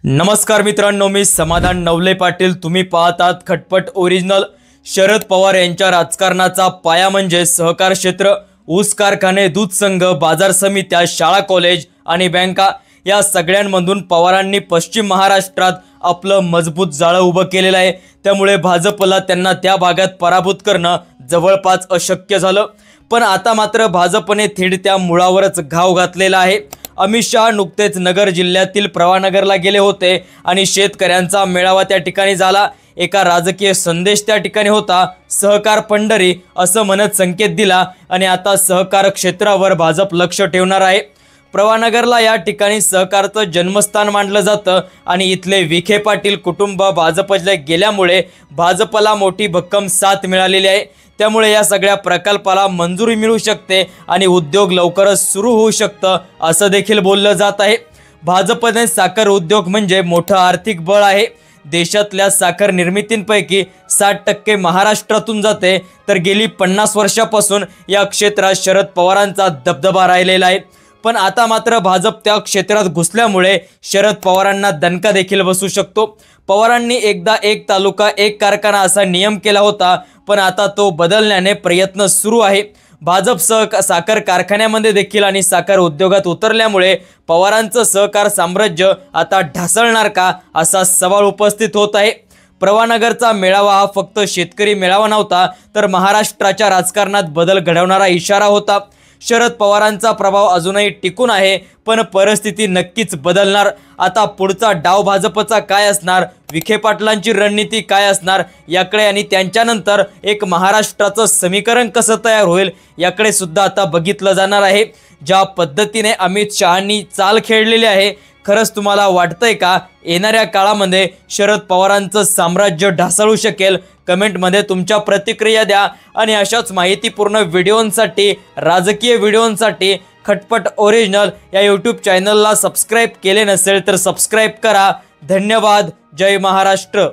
नमस्कार मित्रांनो, मी समाधान नवले पाटील। तुम्ही पाहतात खटपट ओरिजिनल। शरद पवार यांच्या राजकारणाचा पाया म्हणजे सहकार क्षेत्र, ऊस कारखाने, दूध संघ, बाजार समित्या, शाळा, कॉलेज आणि बँका या सगळ्यांमधून पवारांनी पश्चिम महाराष्ट्रात आपलं मजबूत जाळं उभं केलेलं आहे। त्यामुळे भाजपला त्यांना त्या भागात पराभूत करणं जवळपास अशक्य झालं। पण आता मात्र भाजपने थेट त्या मुळावरच घाव घातलेला आहे। अमित शहा नुकतेच नगर जिल्ह्यातील प्रवानगरला गेले होते आणि शेतकऱ्यांचा मेळावा त्या ठिकाणी झाला। एका राजकीय संदेश त्या ठिकाणी होता, सहकार पंढरी असं म्हणत संकेत दिला आणि आता सहकार क्षेत्रावर भाजप लक्ष ठेवणार आहे। प्रवानगरला या ठिकाणी सहकारचं जन्मस्थान मानलं जातं आणि इथले विखे पाटील कुटुंब भाजपला गेल्यामुळे भाजपला मोठी भक्कम साथ मिळालेली आहे। त्यामुळे या सगळ्या प्रकल्पाला मंजुरी मिळू शकते आणि उद्योग लवकरच सुरू होऊ शकतं असं देखील बोललं जात आहे। भाजपने साखर उद्योग म्हणजे मोठं आर्थिक बळ आहे। देशातल्या साखर निर्मितींपैकी 60% महाराष्ट्रातून जाते, तर गेली 50 वर्षापासून या क्षेत्रात शरद पवारांचा दबदबा राहिलेला आहे। पण आता मात्र भाजप त्या क्षेत्रात घुसल्यामुळे शरद पवारांना दणका देखील बसू शकतो। पवारांनी एकदा एक तालुका एक कारखाना असा नियम केला होता, पण आता तो बदलण्याने प्रयत्न सुरू आहे। भाजप साखर कारखान्यामध्ये देखील आणि साखर उद्योगात उतरल्यामुळे पवारांचं सहकार साम्राज्य आता ढासळणार का असा सवाल उपस्थित होत आहे। प्रवानगरचा मेळावा हा फक्त शेतकरी मेळावा नव्हता, तर महाराष्ट्राच्या राजकारणात बदल घडवणारा इशारा होता। शरद पवारांचा प्रभाव अजूनही टिकून आहे, पण परिस्थिती नक्कीच बदलणार। आता पुढचा डाव भाजपचा काय असणार, विखे पाटलांची रणनीती काय असणार याकडे आणि त्यांच्यानंतर एक महाराष्ट्राचं समीकरण कसं तयार होईल याकडे सुद्धा आता बघितलं जाणार आहे। ज्या पद्धतीने अमित शहांनी चाल खेळलेली आहे, खरंच तुम्हाला वाटतंय का येणाऱ्या काळामध्ये शरद पवारांचं साम्राज्य ढासळू शकेल? कमेंटमध्ये तुमच्या प्रतिक्रिया द्या आणि अशाच माहितीपूर्ण व्हिडिओंसाठी, राजकीय व्हिडिओंसाठी खटपट ओरिजिनल या यूट्यूब चॅनलला सबस्क्राईब केले नसेल तर सबस्क्राईब करा। धन्यवाद। जय महाराष्ट्र।